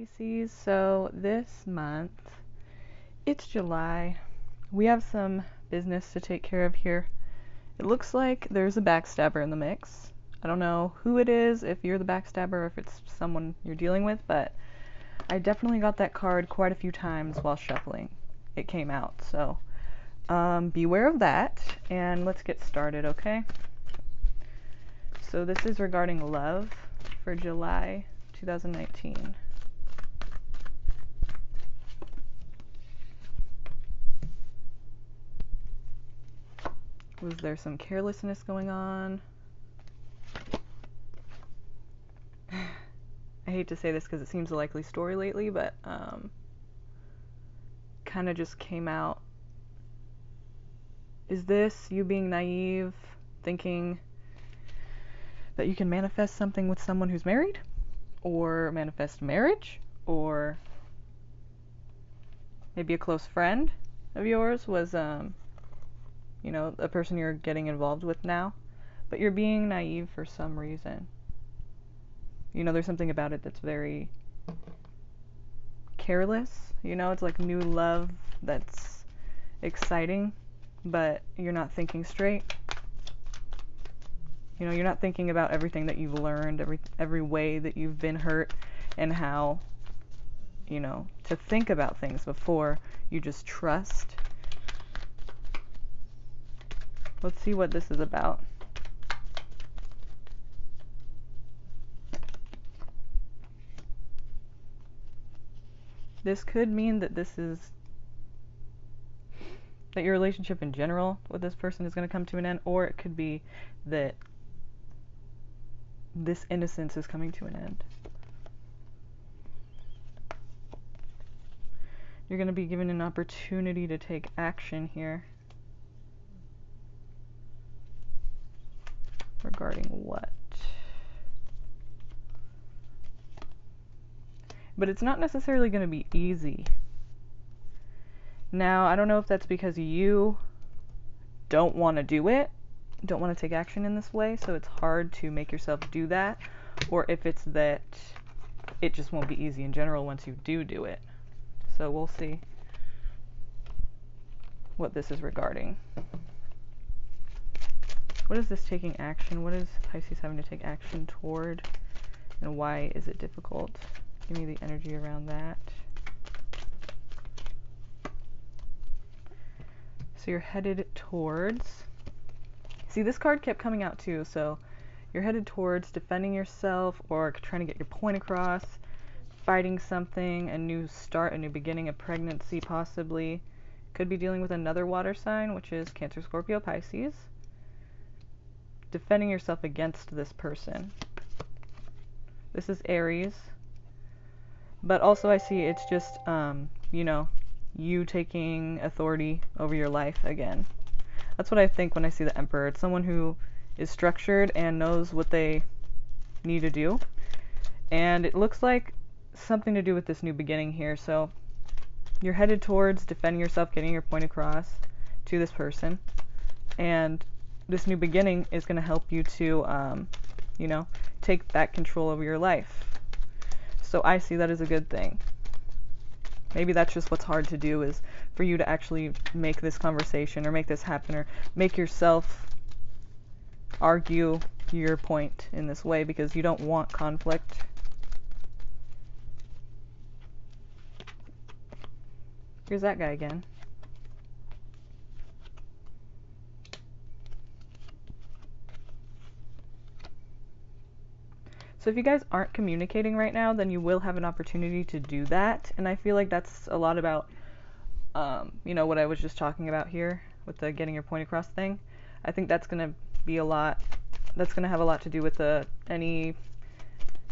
Pisces. So this month, it's July. We have some business to take care of here. It looks like there's a backstabber in the mix. I don't know who it is, if you're the backstabber or if it's someone you're dealing with, but I definitely got that card quite a few times while shuffling. It came out, so beware of that, and let's get started, okay? So this is regarding love for July 2019. Was there some carelessness going on? I hate to say this because it seems a likely story lately, but kind of just came out. Is this you being naive, thinking that you can manifest something with someone who's married? Or manifest marriage? Or maybe a close friend of yours was, you know, a person you're getting involved with now, but you're being naive for some reason. You know, there's something about it that's very careless. You know, it's like new love that's exciting, but you're not thinking straight. You know, you're not thinking about everything that you've learned, every way that you've been hurt, and how, you know, to think about things before you just trust. Let's see what this is about. This could mean that that your relationship in general with this person is going to come to an end, or it could be that this innocence is coming to an end. You're going to be given an opportunity to take action here. Regarding what? But it's not necessarily going to be easy. Now, I don't know if that's because you don't want to do it, don't want to take action in this way, so it's hard to make yourself do that, or if it's that it just won't be easy in general once you do it. So we'll see what this is regarding. What is this taking action? What is Pisces having to take action toward? And why is it difficult? Give me the energy around that. So you're headed towards... See, this card kept coming out too, so you're headed towards defending yourself or trying to get your point across, fighting something, a new start, a new beginning, a pregnancy possibly. Could be dealing with another water sign, which is Cancer, Scorpio, Pisces. Defending yourself against this person. This is Aries. But also I see it's just, you know, you taking authority over your life again. That's what I think when I see the Emperor. It's someone who is structured and knows what they need to do. And it looks like something to do with this new beginning here. So you're headed towards defending yourself, getting your point across to this person. And this new beginning is going to help you to, you know, take back control over your life. So I see that as a good thing. Maybe that's just what's hard to do, is for you to actually make this conversation or make this happen or make yourself argue your point in this way because you don't want conflict. Here's that guy again. So if you guys aren't communicating right now, then you will have an opportunity to do that. And I feel like that's a lot about, you know, what I was just talking about here with the getting your point across thing. I think that's going to be a lot, that's going to have a lot to do with any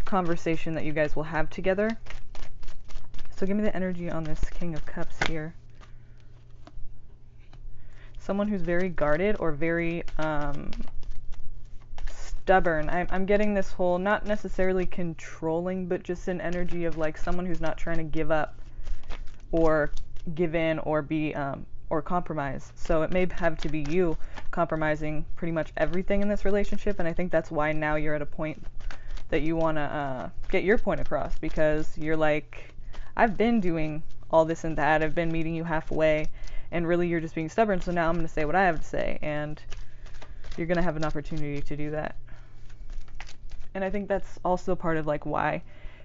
conversation that you guys will have together. So give me the energy on this King of Cups here. Someone who's very guarded or very, stubborn. I'm getting this whole, not necessarily controlling, but just an energy of like someone who's not trying to give up or give in or be or compromise. So it may have to be you compromising pretty much everything in this relationship, and I think that's why now you're at a point that you want to get your point across, because you're like, I've been doing all this and that, I've been meeting you halfway, and really you're just being stubborn, so now I'm going to say what I have to say, and you're going to have an opportunity to do that. And I think that's also part of like why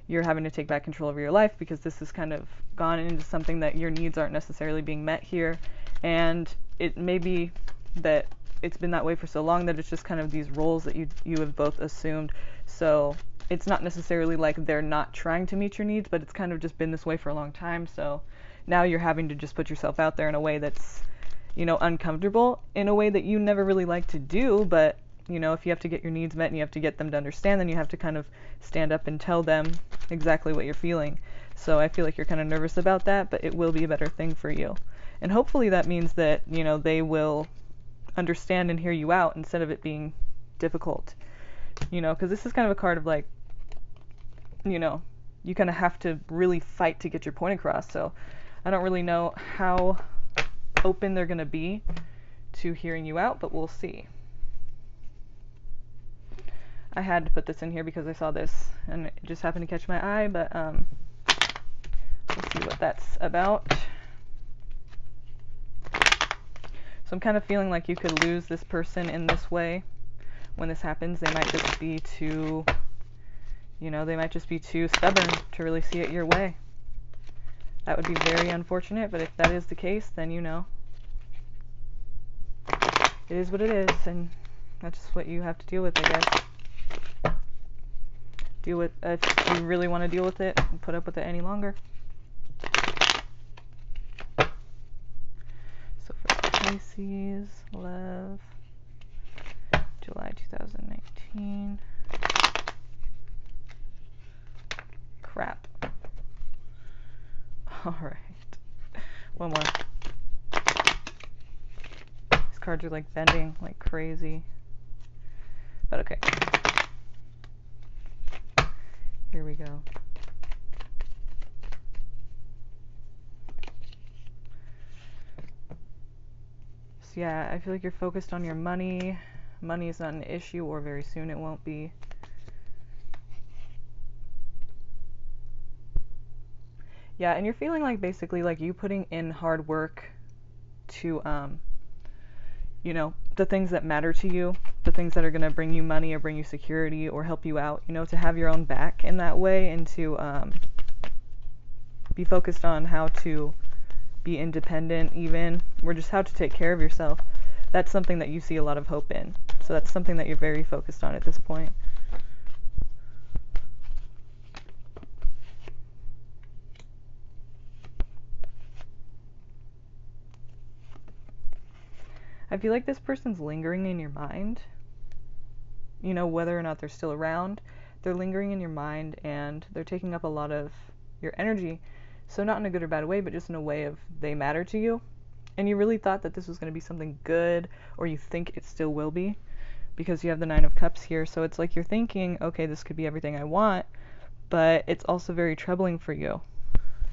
you're having to take back control over your life, because this has kind of gone into something that your needs aren't necessarily being met here, and it may be that it's been that way for so long that it's just kind of these roles that you have both assumed. So it's not necessarily like they're not trying to meet your needs, but it's kind of just been this way for a long time. So now you're having to just put yourself out there in a way that's, you know, uncomfortable, in a way that you never really like to do. But, you know, if you have to get your needs met and you have to get them to understand, then you have to kind of stand up and tell them exactly what you're feeling. So I feel like you're kind of nervous about that, but it will be a better thing for you. And hopefully that means that, you know, they will understand and hear you out instead of it being difficult. You know, because this is kind of a card of like, you know, you kind of have to really fight to get your point across. So I don't really know how open they're going to be to hearing you out, but we'll see. I had to put this in here because I saw this and it just happened to catch my eye, but we'll see what that's about. So I'm kind of feeling like you could lose this person in this way. When this happens, they might just be too, you know, they might just be too stubborn to really see it your way. That would be very unfortunate, but if that is the case, then, you know, it is what it is, and that's just what you have to deal with, I guess. Deal with, if you really want to deal with it and put up with it any longer. So for Pisces, love, July 2019. Crap. Alright. One more. These cards are like bending like crazy. But okay. Here we go. So yeah, I feel like you're focused on your money. Money is not an issue, or very soon it won't be. Yeah, and you're feeling like basically like you putting in hard work to, you know, the things that matter to you, the things that are going to bring you money or bring you security or help you out, you know, to have your own back in that way, and to be focused on how to be independent even, or just how to take care of yourself. That's something that you see a lot of hope in. So that's something that you're very focused on at this point. I feel like this person's lingering in your mind. You know, whether or not they're still around, they're lingering in your mind and they're taking up a lot of your energy. So not in a good or bad way, but just in a way of they matter to you. And you really thought that this was going to be something good, or you think it still will be, because you have the Nine of Cups here. So it's like you're thinking, okay, this could be everything I want, but it's also very troubling for you.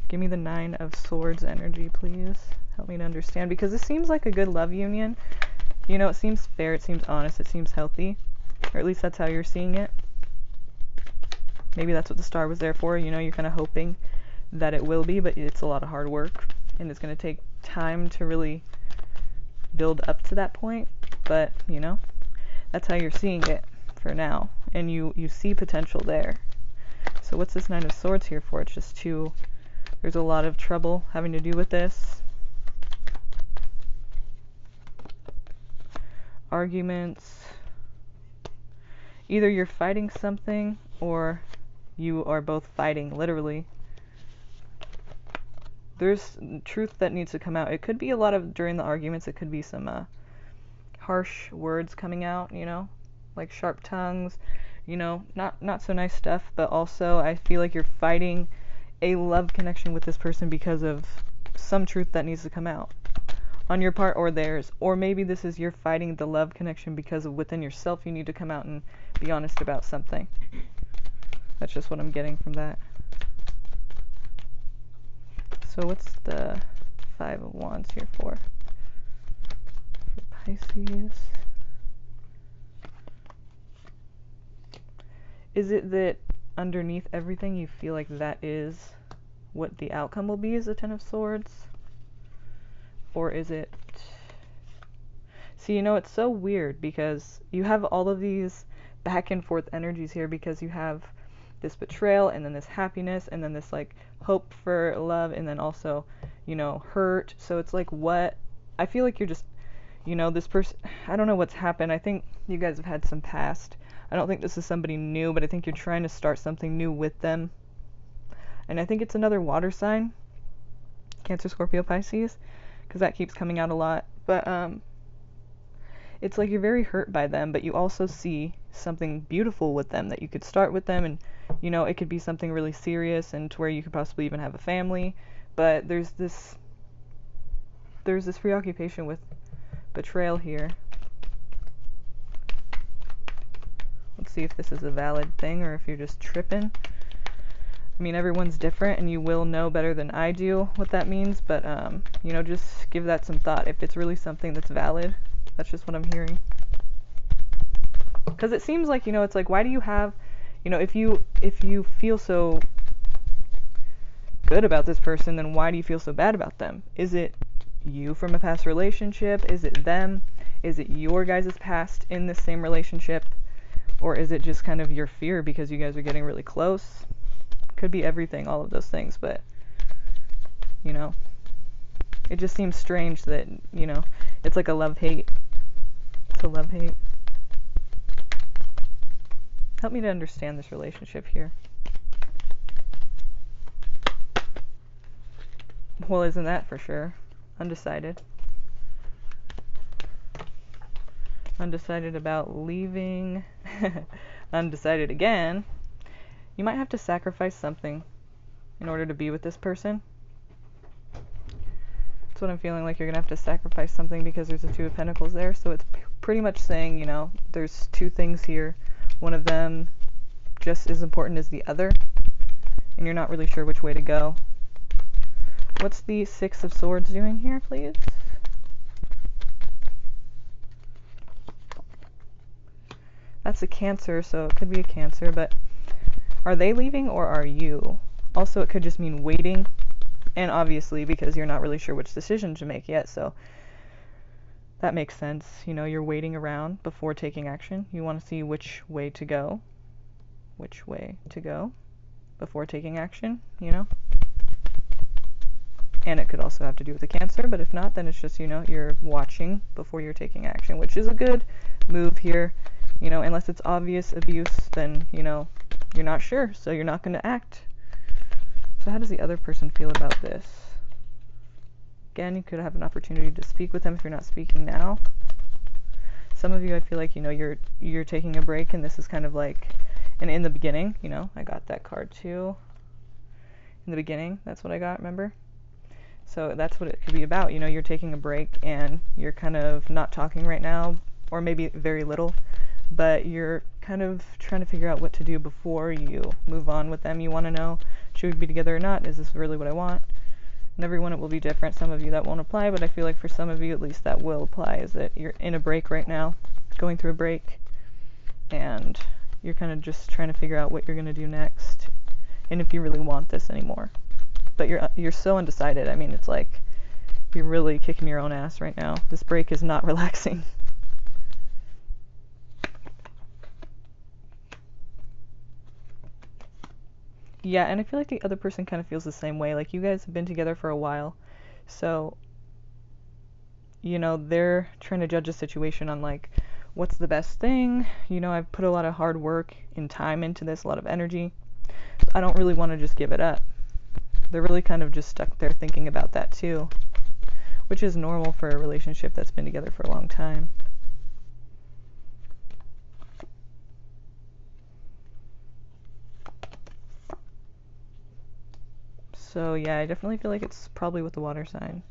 Give me the Nine of Swords energy, please. Help me to understand, because this seems like a good love union. You know, it seems fair, it seems honest, it seems healthy, or at least that's how you're seeing it. Maybe that's what the star was there for. You know, you're kind of hoping that it will be, but it's a lot of hard work, and it's going to take time to really build up to that point. But, you know, that's how you're seeing it for now, and you see potential there. So what's this Nine of Swords here for? It's just there's a lot of trouble having to do with this. Arguments. Either you're fighting something, or you are both fighting, literally. There's truth that needs to come out. It could be a lot of, during the arguments, it could be some harsh words coming out, you know, like sharp tongues, you know, not so nice stuff, but also I feel like you're fighting a love connection with this person because of some truth that needs to come out on your part or theirs. Or maybe this is you're fighting the love connection because of within yourself you need to come out and be honest about something. That's just what I'm getting from that. So what's the Five of Wands here for Pisces? is it that underneath everything you feel like that is what the outcome will be, is the Ten of Swords? Or is it... See, you know, it's so weird because you have all of these back and forth energies here, because you have this betrayal and then this happiness and then this like hope for love and then also, you know, hurt. So it's like, what? I feel like you're just, you know, this person, I don't know what's happened. I think you guys have had some past. I don't think this is somebody new, but I think you're trying to start something new with them. And I think it's another water sign, Cancer, Scorpio, Pisces, because that keeps coming out a lot. But it's like you're very hurt by them, but you also see something beautiful with them, that you could start with them, and, you know, it could be something really serious and to where you could possibly even have a family. But there's this preoccupation with betrayal here. Let's see if this is a valid thing or if you're just tripping. I mean, everyone's different and you will know better than I do what that means, but you know, just give that some thought if it's really something that's valid. That's just what I'm hearing. Because it seems like, you know, it's like, why do you have, you know, if you feel so good about this person, then why do you feel so bad about them? Is it you from a past relationship? Is it them? Is it your guys' past in this same relationship? Or is it just kind of your fear because you guys are getting really close? Could be everything, all of those things, but, you know, it just seems strange that, you know, it's like a love-hate. It's a love-hate. Help me to understand this relationship here. Well, isn't that for sure? Undecided. Undecided about leaving. Undecided again. You might have to sacrifice something in order to be with this person. That's what I'm feeling, like you're going to have to sacrifice something because there's a Two of Pentacles there. So it's pretty much saying, you know, there's two things here. One of them just as important as the other, and you're not really sure which way to go. What's the Six of Swords doing here, please? That's a Cancer, so it could be a Cancer, but are they leaving or are you? Also, it could just mean waiting, and obviously because you're not really sure which decision to make yet, so that makes sense. You know, you're waiting around before taking action. You want to see which way to go. Which way to go before taking action, you know? And it could also have to do with the Cancer, but if not, then it's just, you know, you're watching before you're taking action, which is a good move here. You know, unless it's obvious abuse, then, you know, you're not sure, so you're not going to act. So how does the other person feel about this? Again, you could have an opportunity to speak with them if you're not speaking now. Some of you, I feel like, you know, you're taking a break, and this is kind of like, and in the beginning, you know, I got that card too. In the beginning, that's what I got, remember? So that's what it could be about. You know, you're taking a break, and you're kind of not talking right now, or maybe very little, but you're kind of trying to figure out what to do before you move on with them. You want to know, should we be together or not? Is this really what I want? And everyone, it will be different. Some of you that won't apply, but I feel like for some of you at least that will apply, is that you're in a break right now, going through a break, and you're kind of just trying to figure out what you're going to do next, and if you really want this anymore. But you're so undecided. I mean, it's like you're really kicking your own ass right now. This break is not relaxing. Yeah, and I feel like the other person kind of feels the same way. Like, you guys have been together for a while, so, you know, they're trying to judge a situation on, like, what's the best thing? You know, I've put a lot of hard work and time into this, a lot of energy. So I don't really want to just give it up. They're really kind of just stuck there thinking about that too, which is normal for a relationship that's been together for a long time. So yeah, I definitely feel like it's probably with the water sign.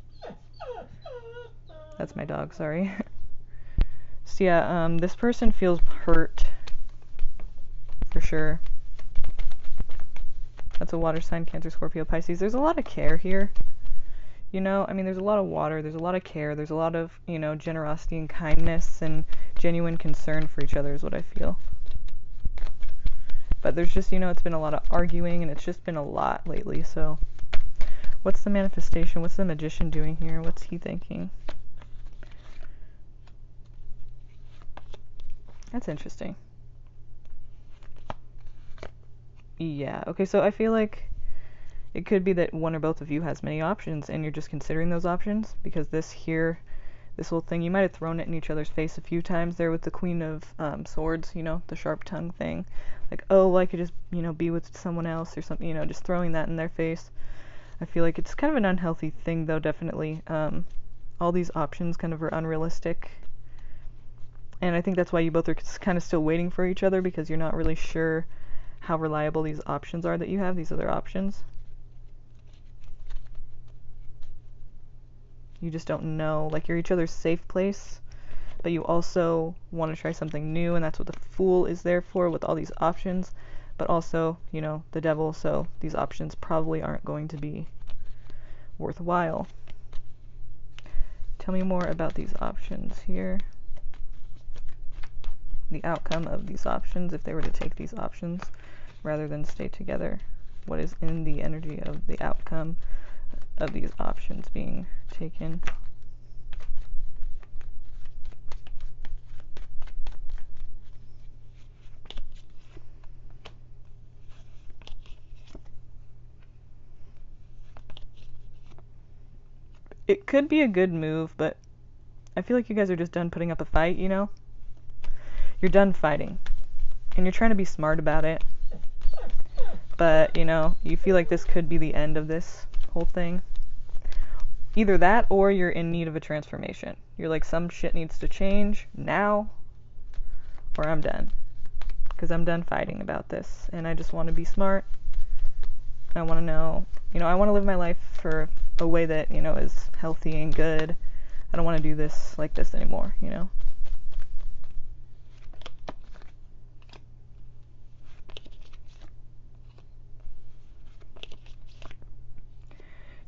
That's my dog, sorry. So yeah, this person feels hurt, for sure. That's a water sign, Cancer, Scorpio, Pisces. There's a lot of care here. You know, I mean, there's a lot of water, there's a lot of care, there's a lot of, you know, generosity and kindness and genuine concern for each other is what I feel. But there's just, it's been a lot of arguing, and it's just been a lot lately. So what's the manifestation? What's the Magician doing here? What's he thinking? That's interesting. Yeah, okay, so I feel like it could be that one or both of you has many options, and you're just considering those options, because this whole thing, you might have thrown it in each other's face a few times there with the Queen of Swords, the sharp tongue thing. Like, oh, well, I could just, be with someone else or something, just throwing that in their face. I feel like it's kind of an unhealthy thing, though, definitely. All these options kind of are unrealistic. And I think that's why you both are kind of still waiting for each other, because you're not really sure how reliable these options are that you have, these other options. You just don't know, like, you're each other's safe place, but you also want to try something new, and that's what the Fool is there for, with all these options, but also, the Devil, so these options probably aren't going to be worthwhile. Tell me more about these options here. The outcome of these options, if they were to take these options rather than stay together. What is in the energy of the outcome of these options being taken? It could be a good move, but I feel like you guys are just done putting up a fight, You're done fighting. And you're trying to be smart about it. But, you feel like this could be the end of this whole thing. Either that, or you're in need of a transformation. You're like, some shit needs to change now, or I'm done. Because I'm done fighting about this. And I just want to be smart. I want to know, I want to live my life for a way that, is healthy and good. I don't want to do this like this anymore,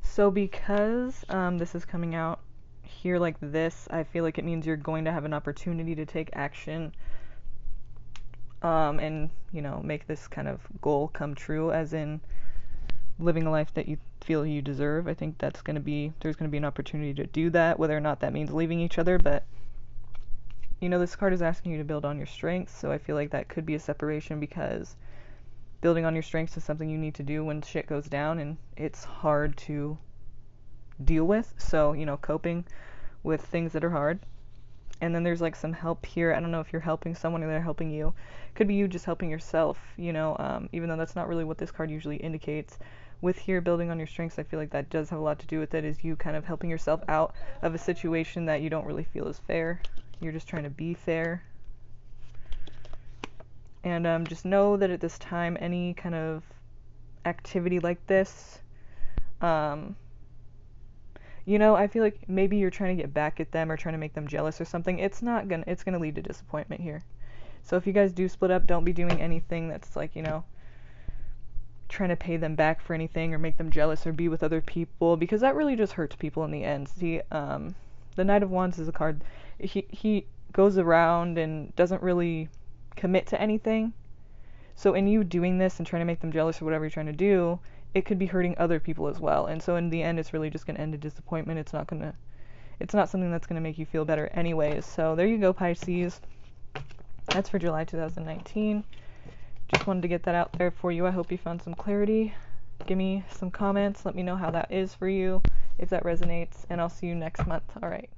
So because this is coming out here like this, I feel like it means you're going to have an opportunity to take action and, make this kind of goal come true, as in living a life that you feel you deserve. I think there's going to be an opportunity to do that, whether or not that means leaving each other, but this card is asking you to build on your strengths, so I feel like that could be a separation, because building on your strengths is something you need to do when shit goes down, and it's hard to deal with, so, coping with things that are hard. And then there's like some help here. I don't know if you're helping someone or they're helping you. Could be you just helping yourself, even though that's not really what this card usually indicates. With here, building on your strengths, I feel like that does have a lot to do with it, is you kind of helping yourself out of a situation that you don't really feel is fair. You're just trying to be fair. And just know that at this time, any kind of activity like this, I feel like maybe you're trying to get back at them or trying to make them jealous or something. It's gonna lead to disappointment here. So if you guys do split up, don't be doing anything that's like, trying to pay them back for anything or make them jealous or be with other people, because that really just hurts people in the end. See, the Knight of Wands is a card, he goes around and doesn't really commit to anything. So in you doing this and trying to make them jealous or whatever you're trying to do, it could be hurting other people as well. And so in the end, it's really just going to end in disappointment. It's not something that's going to make you feel better anyways. So there you go, Pisces. That's for July 2019. Just wanted to get that out there for you. I hope you found some clarity. Give me some comments. Let me know how that is for you, if that resonates. And I'll see you next month. All right.